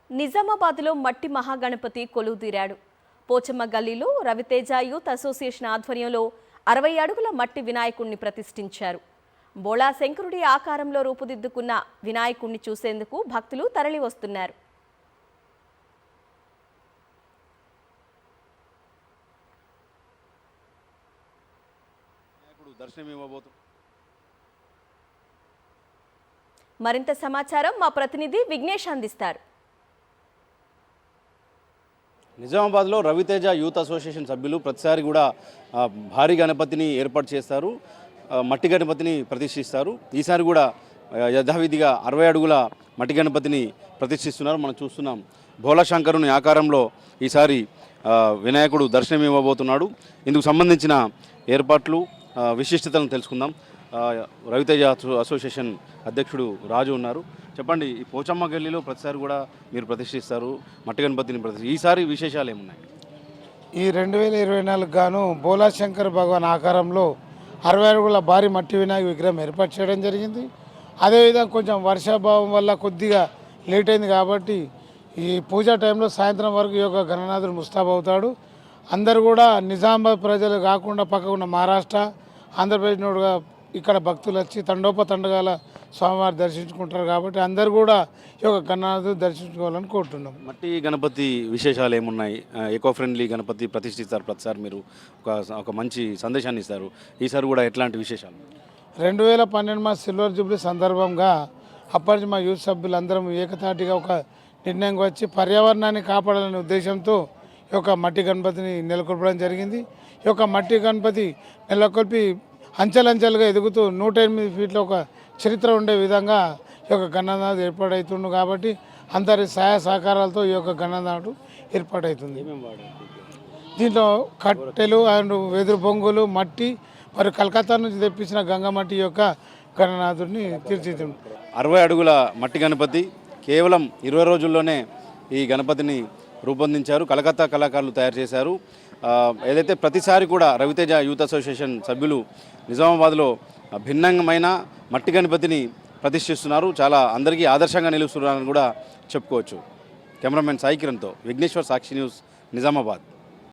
నిజామాబాద్లో మట్టి మహాగణపతి కొలువుదీరాడు. పోచమ్మ గల్లీలో రవితేజ యూత్ అసోసియేషన్ ఆధ్వర్యంలో 60 అడుగుల మట్టి వినాయకుడిని ప్రతిష్ఠించారు. బోళా శంకరుడి ఆకారంలో రూపుదిద్దుకున్న వినాయకుడిని చూసేందుకు భక్తులు తరలివస్తున్నారు. మరింత సమాచారం మా ప్రతినిధి విఘ్నేష్ అందిస్తారు. నిజామాబాద్లో రవితేజ యూత్ అసోసియేషన్ సభ్యులు ప్రతిసారి కూడా భారీ గణపతిని ఏర్పాటు చేస్తారు, మట్టి గణపతిని ప్రతిష్ఠిస్తారు. ఈసారి కూడా యథావిధిగా 60 అడుగుల మట్టి గణపతిని ప్రతిష్ఠిస్తున్నారు. మనం చూస్తున్నాం భోళా శంకరుని ఆకారంలో ఈసారి వినాయకుడు దర్శనం ఇవ్వబోతున్నాడు. ఇందుకు సంబంధించిన ఏర్పాట్లు విశిష్టతలను తెలుసుకుందాం. రవితేజ అసోసియేషన్ అధ్యక్షుడు రాజు ఉన్నారు. చెప్పండి, ఈ పోచమ్మ గల్లీలో ప్రతిసారి కూడా మీరు ప్రతిష్ఠిస్తారు మట్టి గణపతిని ఈసారి విశేషాలు ఏమున్నాయి? ఈ 2024 గాను భోళా శంకర్ భగవాన్ ఆకారంలో 60 అడుగుల భారీ మట్టి వినాయక విగ్రహం ఏర్పాటు చేయడం జరిగింది. అదేవిధంగా కొంచెం వర్షాభావం వల్ల కొద్దిగా లేట్ అయింది కాబట్టి ఈ పూజా టైంలో సాయంత్రం వరకు ఈ యొక్క గణనాథుడు ముస్తాబవుతాడు. అందరు కూడా నిజామాబాద్ ప్రజలు కాకుండా పక్కన ఉన్న మహారాష్ట్ర, ఆంధ్రప్రదేశ్ నుండి ఇక్కడ భక్తులు వచ్చి తండోపతండగాల స్వామివారి దర్శించుకుంటారు. కాబట్టి అందరు కూడా ఈ యొక్క గణనాథుడు దర్శించుకోవాలని కోరుతున్నాం. మట్టి గణపతి విశేషాలు ఏమున్నాయి? ఎకో ఫ్రెండ్లీ గణపతి ప్రతిష్ఠిస్తారు. ప్రతిసారి మీరు ఒక మంచి సందేశాన్ని ఇస్తారు. ఈసారి కూడా ఎట్లాంటి విశేషాలు? 2012 మా సిల్వర్ జూబ్లీ సందర్భంగా అప్పటి మా యూత్ సభ్యులందరం ఏకతాటిగా ఒక నిర్ణయం వచ్చి పర్యావరణాన్ని కాపాడాలనే ఉద్దేశంతో ఈ యొక్క మట్టి గణపతిని నెలకొల్పడం జరిగింది. ఈ యొక్క మట్టి గణపతి నెలకొల్పి అంచెలంచెలుగా ఎదుగుతూ 108 ఫీట్ల ఒక చరిత్ర ఉండే విధంగా ఈ యొక్క గణనాథుడు ఏర్పాటవుతుంది. కాబట్టి అందరి సహాయ సహకారాలతో ఈ యొక్క గణనాథుడు ఏర్పాటవుతుంది. దీంట్లో కట్టెలు అండ్ వెదురు బొంగులు, మట్టి మరియు కలకత్తా నుంచి తెప్పించిన గంగమట్టి యొక్క గణనాథుడిని తీర్చిదిద్దాం. 60 అడుగుల మట్టి గణపతి కేవలం 20 రోజుల్లోనే ఈ గణపతిని రూపొందించారు. కలకత్తా కళాకారులు తయారు చేశారు. ఏదైతే ప్రతిసారి కూడా రవితేజ యూత్ అసోసియేషన్ సభ్యులు నిజామాబాద్లో భిన్నంమైన మట్టి గణపతిని ప్రతిష్ఠిస్తున్నారు. చాలా అందరికీ ఆదర్శంగా నిలుస్తున్నారని కూడా చెప్పుకోవచ్చు. కెమెరామెన్ సాయి కిరణ్తో విఘ్నేశ్వర్, సాక్షి న్యూస్, నిజామాబాద్.